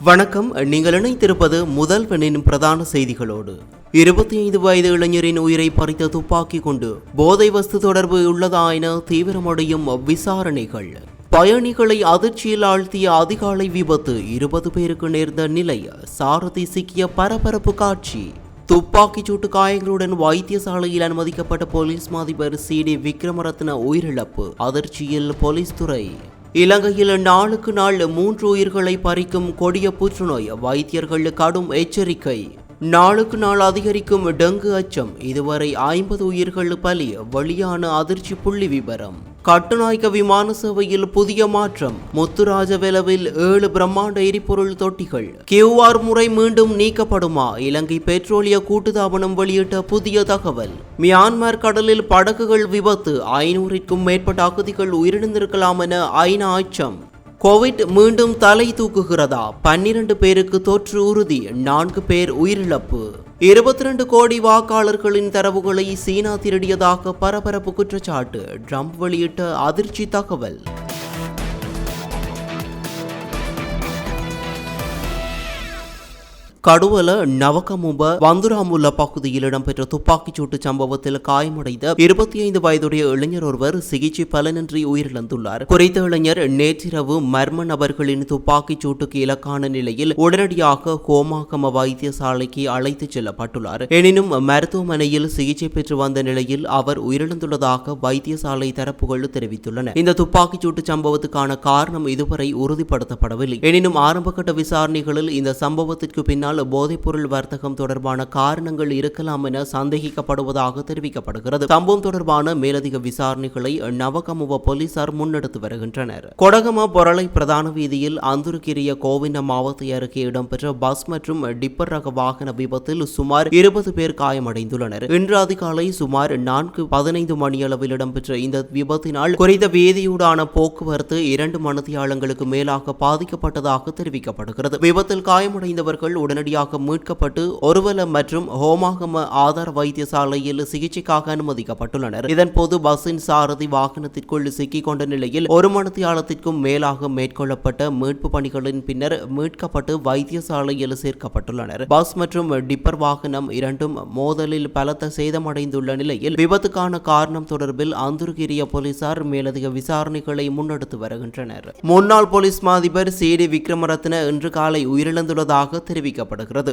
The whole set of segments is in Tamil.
வணக்கம். நீங்கள் இணைத்திருப்பது முதல்வனின் பிரதான செய்திகளோடு. 25 வயது இளைஞரின் உயிரை பறித்த துப்பாக்கி கொண்டு போதை வஸ்து தொடர்பு உள்ளதா என தீவிரமடையும் விசாரணைகள். பயணிகளை அதிர்ச்சியில் ஆழ்த்திய அதிகாலை விபத்து, 20 பேருக்கு நேர்ந்த நிலை. சாரதி சிக்கிய பரபரப்பு காட்சி. துப்பாக்கிச் சூட்டு காயங்களுடன் வைத்தியசாலையில் அனுமதிக்கப்பட்ட போலீஸ் மாதிபர் CD விக்ரமரத்ன உயிரிழப்பு. அதிர்ச்சியில் போலீஸ் துறை. இலங்கையில் நாளுக்கு நாள் 3 உயிர்களை பறிக்கும் கொடிய புற்றுநோய், வைத்தியர்கள் கடும் எச்சரிக்கை. நாளுக்கு நாள் அதிகரிக்கும் டெங்கு அச்சம், இதுவரை 50 உயிர்கள் பலி. வெளியான அதிர்ச்சி புள்ளி விவரம். கட்டுநாயக்க விமான சேவையில் புதிய மாற்றம். முத்துராஜவெலவில் 7 பிரம்மாண்ட எரிபொருள் தொட்டிகள். QR முறை மீண்டும் நீக்கப்படுமா? இலங்கை பெட்ரோலிய கூட்டுத்தாபனம் வெளியிட்ட புதிய தகவல். மியான்மர் கடலில் படகுகள் விபத்து, 500க்கும் மேற்பட்ட அகதிகள் உயிரிழந்திருக்கலாம் என ஐநா அச்சம். கோவிட் மீண்டும் தலை தூக்குகிறதா? 12 பேருக்கு தொற்று உறுதி, 4 பேர் உயிரிழப்பு. 22 கோடி வாக்காளர்களின் தரவுகளை சீனா திருடியதாக பரபரப்பு குற்றச்சாட்டு. ட்ரம்ப் வெளியிட்ட அதிர்ச்சி தகவல். கடுவல நவகமுப வந்துராமுல்ல பகுதியில் இடம்பெற்ற துப்பாக்கிச் சூட்டு சம்பவத்தில் காயமடைந்த 25 வயதுடைய இளைஞர் ஒருவர் சிகிச்சை பலனின்றி உயிரிழந்துள்ளார். குறித்த இளைஞர் நேற்றிரவு மர்ம நபர்களின் துப்பாக்கிச் சூட்டுக்கு இலக்கான நிலையில் உடனடியாக ஹோமாகம வைத்தியசாலைக்கு அழைத்துச் செல்லப்பட்டுள்ளார். எனினும் மருத்துவமனையில் சிகிச்சை பெற்று வந்த நிலையில் அவர் உயிரிழந்துள்ளதாக வைத்தியசாலை தரப்புகள் தெரிவித்துள்ளன. இந்த துப்பாக்கிச் சூட்டு சம்பவத்துக்கான காரணம் இதுவரை உறுதிப்படுத்தப்படவில்லை. எனினும் ஆரம்பகட்ட விசாரணைகளில் இந்த சம்பவத்திற்கு பின்னால் போதைப்பொருள் வர்த்தகம் தொடர்பான காரணங்கள் இருக்கலாம் என சந்தேகிக்கப்படுவதாக தெரிவிக்கப்படுகிறது. சம்பவம் தொடர்பான மேலதிக விசாரணைகளை நவகமுவ போலீசார் முன்னெடுத்து வருகின்றனர். கொடகம பொரளை பிரதான வீதியில் அந்துருக்கிரிய கோவிந்த மாவட்ட அருகே இடம்பெற்ற பஸ் மற்றும் டிப்பர் ரக வாகன விபத்தில் சுமார் 20 பேர் காயமடைந்துள்ளனர். இன்று அதிகாலை சுமார் 4:15 மணியளவில் இடம்பெற்ற இந்த விபத்தினால் குறித்த வீதியூடான போக்குவரத்து 2 மணித்தியாலங்களுக்கு மேலாக பாதிக்கப்பட்டதாக தெரிவிக்கப்படுகிறது. விபத்தில் காயமடைந்தவர்கள் உடனடியாக மீட்கப்பட்டு ஒருவல மற்றும் ஹோமாகம ஆதார வைத்தியசாலையில் சிகிச்சைக்காக அனுமதிக்கப்பட்டுள்ளனர். இதன்போது பஸ்ஸின் சாரதி வாகனத்திற்குள் சிக்கிக் கொண்ட நிலையில் 1 மணித்தியாலத்திற்கும் மேலாக மேற்கொள்ளப்பட்ட மீட்பு பணிகளின் பின்னர் மீட்கப்பட்டு வைத்தியசாலையில் சேர்க்கப்பட்டுள்ளனர். பஸ் மற்றும் டிப்பர் வாகனம் இரண்டும் மோதலில் பலத்த சேதமடைந்துள்ள நிலையில் விபத்துக்கான காரணம் தொடர்பில் அந்துருகிரிய போலீசார் மேலதிக விசாரணைகளை முன்னெடுத்து வருகின்றனர். முன்னாள் போலீஸ் மாதிபர் CD விக்ரமரத்ன இன்று காலை உயிரிழந்துள்ளதாக தெரிவிக்கப்பட்டது.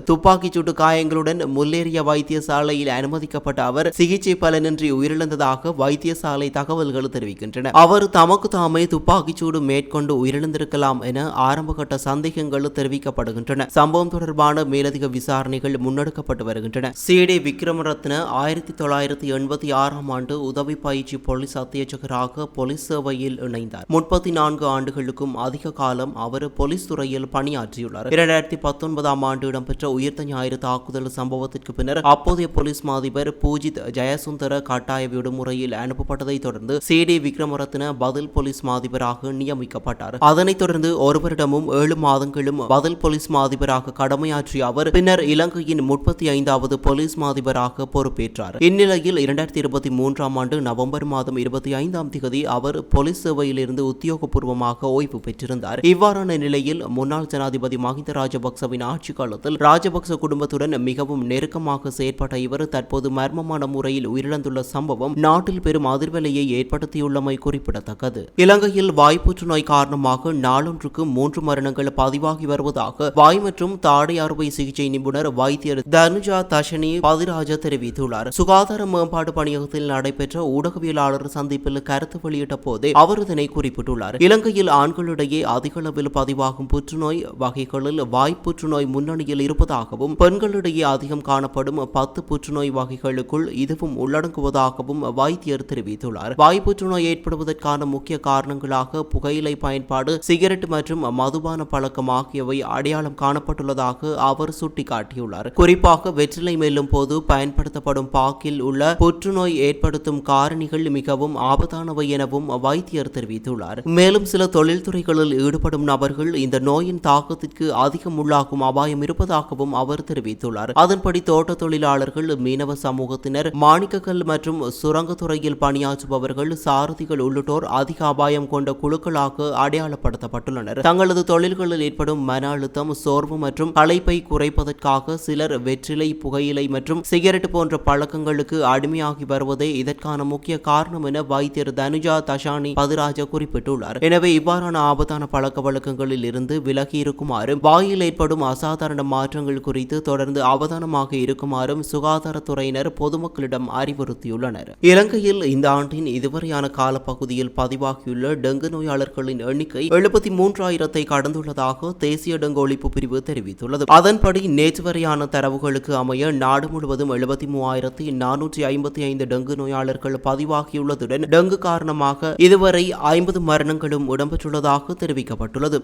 துப்பாக்கிச் சூட்டு காயங்களுடன் முல்லேரிய வைத்தியசாலையில் அனுமதிக்கப்பட்ட அவர் சிகிச்சை பலனின்றி உயிரிழந்ததாக வைத்தியசாலை தகவல்கள் தெரிவிக்கின்றன. அவர் தமக்கு தாமே துப்பாக்கிச் சூடு மேற்கொண்டு உயிரிழந்திருக்கலாம் என ஆரம்பகட்ட சந்தேகங்கள் தெரிவிக்கப்படுகின்றன. சம்பவம் தொடர்பான மேலதிக விசாரணைகள் முன்னெடுக்கப்பட்டு வருகின்றன. CD விக்ரமரத்ன 1986ஆம் ஆண்டு உதவி பயிற்சி போலீஸ் அத்தியட்சகராக போலீஸ் சேவையில் இணைந்தார். 34 ஆண்டுகளுக்கும் அதிக காலம் அவர் போலீஸ் துறையில் பணியாற்றியுள்ளார். 2019ஆம் ஆண்டு இடம்பெற்ற உயிர்த்த ஞாயிறு தாக்குதல் சம்பவத்திற்கு பின்னர் அப்போதைய போலீஸ் மாதிபர் பூஜித் ஜெயசுந்தர கட்டாய விடுமுறையில் அனுப்பப்பட்டதை தொடர்ந்து CD விக்ரமரத்ன பதில் போலீஸ் மாதிபராக நியமிக்கப்பட்டார். அதனைத் தொடர்ந்து 1 வருடமும் 7 மாதங்களும் பதில் போலீஸ் மாதிபராக கடமையாற்றிய அவர் பின்னர் இலங்கையின் 35வது போலீஸ் மாதிபராக பொறுப்பேற்றார். இந்நிலையில் 2023ஆம் ஆண்டு நவம்பர் மாதம் 25ஆம் தேதி அவர் போலீஸ் சேவையில் இருந்து உத்தியோகபூர்வமாக ஓய்வு பெற்றிருந்தார். இவ்வாறான நிலையில் முன்னாள் ஜனாதிபதி மஹிந்த ராஜபக்சவின் ஆட்சி காலத்தில் ராஜபக்ச குடும்பத்துடன் மிகவும் நெருக்கமாக செயற்பட்ட இவர் தற்போது மர்மமான முறையில் உயிரிழந்துள்ள சம்பவம் நாட்டில் பெரும் அதிர்வலையை ஏற்படுத்தியுள்ளமை குறிப்பிடத்தக்கது. இலங்கையில் வாய் புற்றுநோய் காரணமாக நாளொன்றுக்கு 3 மரணங்கள் பதிவாகி வருவதாக வாய் மற்றும் தாடை அறுவை சிகிச்சை நிபுணர் வைத்தியர் தனுஜா தஷனி பதிராஜ தெரிவித்துள்ளார். சுகாதார மேம்பாடு பணியகத்தில் நடைபெற்ற ஊடகவியலாளர் சந்திப்பில் கருத்து வெளியிட்ட போதே அவர் இதனை குறிப்பிட்டுள்ளார். இலங்கையில் ஆண்களிடையே அதிகளவில் பதிவாகும் புற்றுநோய் வகைகளில் வாய் புற்றுநோய் முன்னணியில் இருப்பதாகவும் பெண்களிடையே அதிகம் காணப்படும் 10 புற்றுநோய் வகைகளுக்குள் இதுவும் உள்ளடங்குவதாகவும் வைத்தியர் தெரிவித்துள்ளார். வாய் புற்றுநோய் ஏற்படுவதற்கான முக்கிய காரணங்களாக புகையிலை பயன்பாடு, சிகரெட் மற்றும் மதுபான பழக்கம் ஆகியவை அடையாளம் காணப்பட்டுள்ளதாக அவர் சுட்டிக்காட்டியுள்ளார். குறிப்பாக வெற்றிலை மெல்லும் போது பயன்படுத்தப்படும் பாக்கில் உள்ள புற்றுநோய் ஏற்படுத்தும் காரணிகள் மிகவும் ஆபத்தானவை எனவும் வைத்தியர் தெரிவித்துள்ளார். மேலும் சில தொழில்துறைகளில் ஈடுபடும் நபர்கள் இந்த நோயின் தாக்கத்திற்கு அதிகம் உள்ளாகும் அபாயம் இருப்பதாகவும் அவர் தெரிவித்துள்ளார். அதன்படி தோட்ட தொழிலாளர்கள், மீனவ சமூகத்தினர், மாணிக்கக்கல் மற்றும் சுரங்கத்துறையில் பணியாற்றுபவர்கள், சாரதிகள் உள்ளிட்டோர் அதிக அபாயம் கொண்ட குழுக்களாக அடையாளப்படுத்தப்பட்டுள்ளனர். தங்களது தொழில்களில் ஏற்படும் மன அழுத்தம், சோர்வு மற்றும் களைப்பை குறைப்பதற்காக சிலர் வெற்றிலை, புகையிலை மற்றும் சிகரெட் போன்ற பழக்கங்களுக்கு அடிமையாகி வருவதே இதற்கான முக்கிய காரணம் என வைத்தியர் தனுஜா தஷானி பதிராஜ குறிப்பிட்டுள்ளார். எனவே இவ்வாறான ஆபத்தான பழக்க வழக்கங்களில் இருந்து விலகி இருக்குமாறும், வாயில் ஏற்படும் அசாதாரண மாற்றங்கள் குறித்து தொடர்ந்து அவதானமாக இருக்குமாறும் சுகாதாரத்துறையினர் பொதுமக்களிடம் அறிவுறுத்தியுள்ளனர். இலங்கையில் இந்த ஆண்டின் இதுவரையான காலப்பகுதியில் பதிவாகியுள்ள டெங்கு நோயாளர்களின் எண்ணிக்கை 73,000 கடந்துள்ளதாக தேசிய டெங்கு ஒழிப்பு பிரிவு தெரிவித்துள்ளது. அதன்படி நேற்று வரையான தரவுகளுக்கு அமைய நாடு முழுவதும் 73,455 டெங்கு நோயாளர்கள் பதிவாகியுள்ளதுடன் டெங்கு காரணமாக இதுவரை 50 மரணங்களும் இடம்பெற்றுள்ளதாக தெரிவிக்கப்பட்டுள்ளது.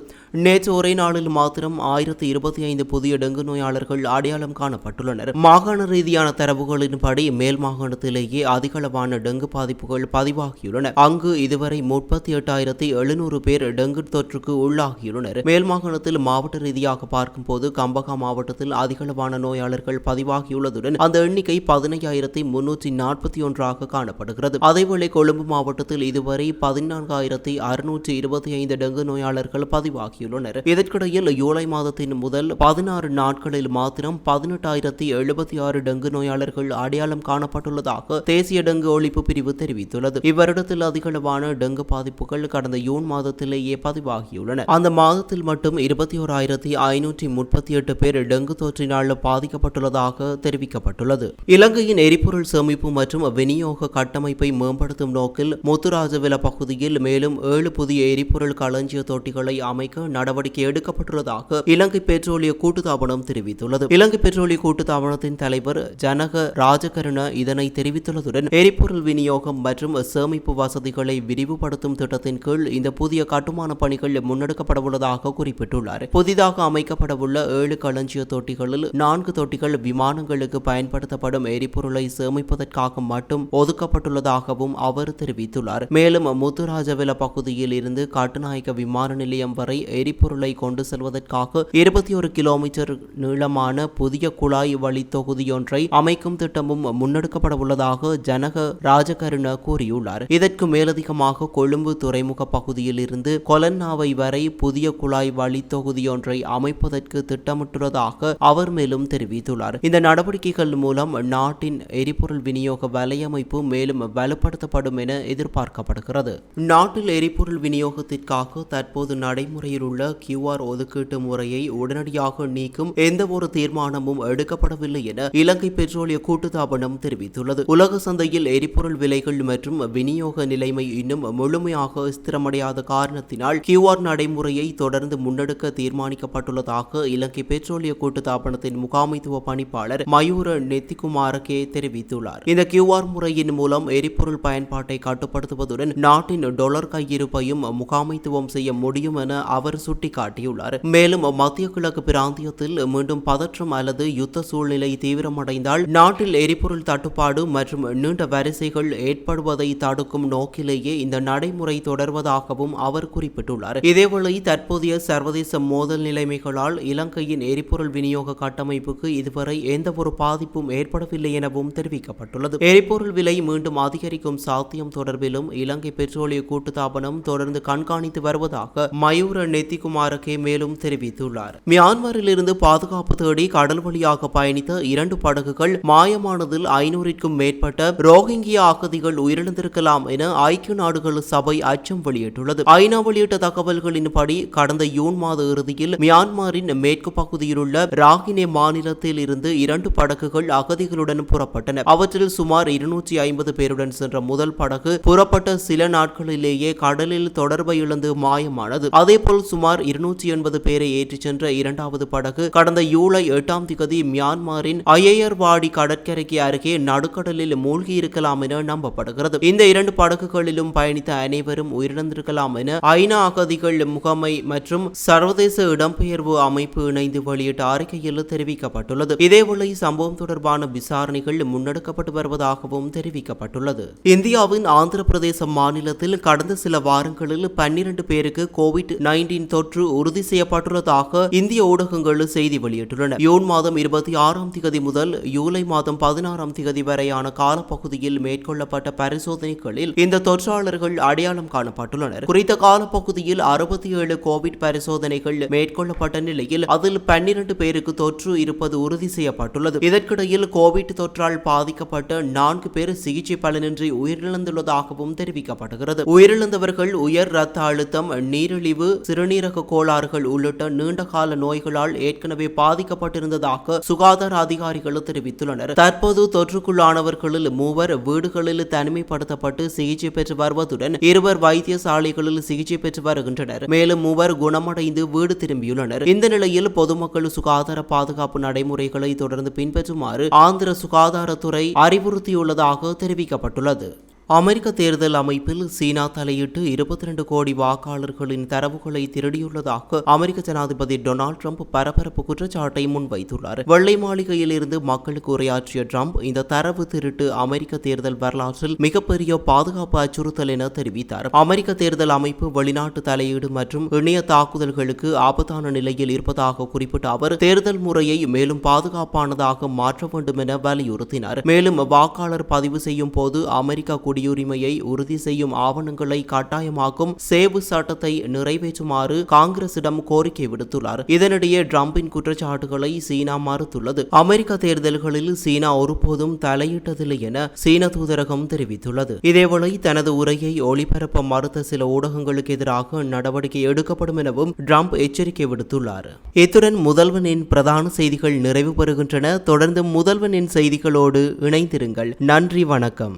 நேற்று ஒரே நாளில் மாத்திரம் 1025 புதிய டெங்கு நோயாளர்கள் அடையாளம் காணப்பட்டுள்ளனர். மாகாண ரீதியான தரவுகளின்படி மேல் மாகாணத்திலேயே அதிகளவான டெங்கு பாதிப்புகள் பதிவாகியுள்ளன. அங்கு இதுவரை 38,700 பேர் டெங்கு தொற்றுக்கு உள்ளாகியுள்ளனர். மேல் மாகாணத்தில் மாவட்ட ரீதியாக பார்க்கும்போது கம்பகா மாவட்டத்தில் அதிகளவான நோயாளர்கள் பதிவாகியுள்ளதுடன் அந்த எண்ணிக்கை 15,341 காணப்படுகிறது. அதேவேளை கொழும்பு மாவட்டத்தில் இதுவரை 14,625 டெங்கு நோயாளர்கள் பதிவாகியுள்ளனர். இதற்கிடையில் ஜூலை மாதத்தின் முதல் 16 நாட்களில் மாத்திரம் 18,076 டெங்கு நோயாளர்கள் அடையாளம் காணப்பட்டுள்ளதாக தேசிய டெங்கு ஒழிப்பு பிரிவு தெரிவித்துள்ளது. இவ்வருடத்தில் அதிகளவான டெங்கு பாதிப்புகள் கடந்த ஜூன் மாதத்திலேயே பதிவாகியுள்ளன. அந்த மாதத்தில் மட்டும் 21,538 பேர் டெங்கு தொற்றினால் பாதிக்கப்பட்டுள்ளதாக தெரிவிக்கப்பட்டுள்ளது. இலங்கையின் எரிபொருள் சேமிப்பு மற்றும் விநியோக கட்டமைப்பை மேம்படுத்தும் நோக்கில் முத்துராஜவில பகுதியில் மேலும் 7 புதிய எரிபொருள் களஞ்சிய தொட்டிகளை அமைக்க நடவடிக்கை எடுக்கப்பட்டுள்ளதாக இலங்கை பெட்ரோலிய கூட்டுத்தாபனம் தெரிவித்துள்ளது. இலங்கை பெட்ரோலிய கூட்டுத்தாபனத்தின் தலைவர் ஜனக ராஜகருண இதனை தெரிவித்துள்ளதுடன் எரிபொருள் விநியோகம் மற்றும் சேமிப்பு வசதிகளை விரிவுபடுத்தும் திட்டத்தின் கீழ் இந்த புதிய கட்டுமான பணிகள் முன்னெடுக்கப்படவுள்ளதாக குறிப்பிட்டுள்ளார். புதிதாக அமைக்கப்படவுள்ள 7 களஞ்சிய தொட்டிகளில் 4 தொட்டிகள் விமானங்களுக்கு பயன்படுத்தப்படும் எரிபொருளை சேமிப்பதற்காக மட்டும் ஒதுக்கப்பட்டுள்ளதாகவும் அவர் தெரிவித்துள்ளார். மேலும் முத்துராஜவில பகுதியில் இருந்து கட்டுநாயக்க விமான நிலையம் வரை எரிபொருளை கொண்டு செல்வதற்காக 21 கிலோமீட்டர் நீளமான புதிய குழாய் வழி தொகுதியொன்றை அமைக்கும் திட்டமும் முன்னெடுக்கப்பட உள்ளதாக ஜனக ராஜகருண கூறியுள்ளார். இதற்கு மேலதிகமாக கொழும்பு துறைமுக பகுதியில் இருந்து கொலன்னாவை வரை புதிய குழாய் வழி தொகுதியொன்றை அமைப்பதற்கு திட்டமிட்டுள்ளதாக அவர் மேலும் தெரிவித்துள்ளார். இந்த நடவடிக்கைகள் மூலம் நாட்டின் எரிபொருள் விநியோக வலையமைப்பு மேலும் வலுப்படுத்தப்படும் என எதிர்பார்க்கப்படுகிறது. நாட்டில் எரிபொருள் விநியோகத்திற்காக தற்போது நடைமுறையில் உள்ள QR ஒதுக்கீட்டு முறையை உடனடியாக நீக்கும் எந்த ஒரு தீர்மானமும் எடுக்கப்படவில்லை என இலங்கை பெட்ரோலிய கூட்டுத்தாபனம் தெரிவித்துள்ளது. உலக சந்தையில் எரிபொருள் விலைகள் மற்றும் விநியோக நிலைமை இன்னும் முழுமையாக ஸ்திரமடையாத காரணத்தினால் QR நடைமுறையை தொடர்ந்து முன்னெடுக்க தீர்மானிக்கப்பட்டுள்ளதாக இலங்கை பெட்ரோலிய கூட்டுத்தாபனத்தின் முகாமைத்துவ பணிப்பாளர் மயூர நெத்திகுமாரகே தெரிவித்துள்ளார். இந்த QR முறையின் மூலம் எரிபொருள் பயன்பாட்டை கட்டுப்படுத்துவதுடன் நாட்டின் டாலர் கையிருப்பையும் முகாமைத்துவம் செய்ய முடியும் என அவர் சுட்டிக்காட்டியுள்ளார். மேலும் மத்திய கிழக்கு பிராந்தியத்தில் மீண்டும் பதற்றம் அல்லது யுத்த சூழ்நிலை தீவிரமடைந்தால் நாட்டில் எரிபொருள் தட்டுப்பாடு மற்றும் நீண்ட வரிசைகள் ஏற்படுவதை தடுக்கும் நோக்கிலேயே இந்த நடைமுறை தொடர்வதாகவும் அவர் குறிப்பிட்டுள்ளார். இதேவேளை தற்போதைய சர்வதேச மோதல் நிலைமைகளால் இலங்கையின் எரிபொருள் விநியோக கட்டமைப்புக்கு இதுவரை எந்த ஒரு பாதிப்பும் ஏற்படவில்லை எனவும் தெரிவிக்கப்பட்டுள்ளது. எரிபொருள் விலை மீண்டும் அதிகரிக்கும் சாத்தியம் தொடர்பிலும் இலங்கை பெட்ரோலிய கூட்டுத்தாபனம் தொடர்ந்து கண்காணித்து வருவதாக மயூர நெத்திகுமாரகே மேலும் தெரிவித்துள்ளார். மியான்மரில் இருந்து பாதுகாப்பு தேடி கடல் வழியாக பயணித்த 2 படகுகள் மாயமானதில் 500க்கும் மேற்பட்ட ரோஹிங்கியா அகதிகள் உயிரிழந்திருக்கலாம் என ஐக்கிய நாடுகள் சபை அச்சம் வெளியிட்டுள்ளது. ஐநா வெளியிட்ட தகவல்களின்படி கடந்த ஜூன் மாத இறுதியில் மியான்மரின் மேற்கு பகுதியில் உள்ள ராகினே மாநிலத்தில் இருந்து 2 படகுகள் அகதிகளுடன் புறப்பட்டன. அவற்றில் சுமார் 250 பேருடன் சென்ற முதல் படகு புறப்பட்ட சில நாட்களிலேயே கடலில் தொடர்பை இழந்து மாயமானது. அதேபோல் சுமார் 280 பேரை ஏற்றிச் சென்ற இரண்டாவது படகு கடந்த ஜூலை 8ஆம் தேதி மியான்மரின் அயர்வாடி கடற்கரைக்கு அருகே நடுக்கடலில் மூழ்கியிருக்கலாம் என நம்பப்படுகிறது. இந்த 2 படகுகளிலும் பயணித்த அனைவரும் உயிரிழந்திருக்கலாம் என ஐநா அகதிகள் முகமை மற்றும் சர்வதேச இடம்பெயர்வு அமைப்பு இணைந்து வெளியிட்ட அறிக்கையில் தெரிவிக்கப்பட்டுள்ளது. இதேவேளை சம்பவம் தொடர்பான விசாரணைகள் முன்னெடுக்கப்பட்டு வருவதாகவும் தெரிவிக்கப்பட்டுள்ளது. இந்தியாவின் ஆந்திர பிரதேச மாநிலத்தில் கடந்த சில வாரங்களில் 12 பேருக்கு COVID-19 தொற்று உறுதி செய்யப்பட்டுள்ளதாக இந்திய ஊடகங்கள் அதிகாரிகள் செய்தி வெளியிட்டுள்ளனர். ஜூன் மாதம் 26ஆம் திகதி முதல் ஜூலை மாதம் 16ஆம் திகதி வரையான காலப்பகுதியில் மேற்கொள்ளப்பட்ட பரிசோதனைகளில் இந்த தொற்றாளர்கள் அடையாளம் காணப்பட்டுள்ளனர். குறித்த காலப்பகுதியில் 67 கோவிட் பரிசோதனைகள் மேற்கொள்ளப்பட்ட நிலையில் அதில் 12 பேருக்கு தொற்று இருப்பது உறுதி செய்யப்பட்டுள்ளது. இதற்கிடையில் கோவிட் தொற்றால் பாதிக்கப்பட்ட 4 பேர் சிகிச்சை பலனின்றி உயிரிழந்துள்ளதாகவும் தெரிவிக்கப்படுகிறது. உயிரிழந்தவர்கள் உயர் இரத்த அழுத்தம், நீரிழிவு, சிறுநீரக கோளாறுகள் உள்ளிட்ட நீண்டகால நோய்களால் ஏற்கனவே பாதிக்கப்பட்டிருந்ததாக சுகாதார அதிகாரிகள் தெரிவித்துள்ளனர். தற்போது தொற்றுக்குள்ளானவர்களில் 3 வீடுகளில் தனிமைப்படுத்தப்பட்டு சிகிச்சை பெற்று வருவதுடன் 2 வைத்தியசாலைகளில் சிகிச்சை பெற்று வருகின்றனர். மேலும் 3 குணமடைந்து வீடு திரும்பியுள்ளனர். இந்த நிலையில் பொதுமக்கள் சுகாதார பாதுகாப்பு நடைமுறைகளை தொடர்ந்து பின்பற்றுமாறு ஆந்திர சுகாதாரத்துறை அறிவுறுத்தியுள்ளதாக தெரிவிக்கப்பட்டுள்ளது. அமெரிக்க தேர்தல் அமைப்பில் சீனா தலையிட்டு 22 கோடி வாக்காளர்களின் தரவுகளை திருடியுள்ளதாக அமெரிக்க ஜனாதிபதி டொனால்ட் ட்ரம்ப் பரபரப்பு குற்றச்சாட்டை முன்வைத்துள்ளார். வெள்ளை மாளிகையில் இருந்து மக்களுக்கு உரையாற்றிய ட்ரம்ப் இந்த தரவு திருட்டு அமெரிக்க தேர்தல் வரலாற்றில் மிகப்பெரிய பாதுகாப்பு அச்சுறுத்தல் என தெரிவித்தார். அமெரிக்க தேர்தல் அமைப்பு வெளிநாட்டு தலையீடு மற்றும் இணைய தாக்குதல்களுக்கு ஆபத்தான நிலையில் இருப்பதாக குறிப்பிட்ட அவர் தேர்தல் முறையை மேலும் பாதுகாப்பானதாக மாற்ற வேண்டும் என வலியுறுத்தினார். மேலும் வாக்காளர் பதிவு செய்யும் போது அமெரிக்கா குடியுரிமையை உறுதி செய்யும் ஆவணங்களை கட்டாயமாக்கும் சேவு சட்டத்தை நிறைவேற்றுமாறு காங்கிரசிடம் கோரிக்கை விடுத்துள்ளார். இதனிடையே ட்ரம்பின் குற்றச்சாட்டுகளை சீனா மறுத்துள்ளது. அமெரிக்க தேர்தல்களில் சீனா ஒருபோதும் தலையிட்டதில்லை என சீன தூதரகம் தெரிவித்துள்ளது. இதேவேளை தனது உரையை ஒளிபரப்ப மறுத்த சில ஊடகங்களுக்கு எதிராக நடவடிக்கை எடுக்கப்படும் எனவும் ட்ரம்ப் எச்சரிக்கை விடுத்துள்ளார். இத்துடன் முதல்வனின் பிரதான செய்திகள் நிறைவு பெறுகின்றன. தொடர்ந்து முதல்வனின் செய்திகளோடு இணைந்திருங்கள். நன்றி, வணக்கம்.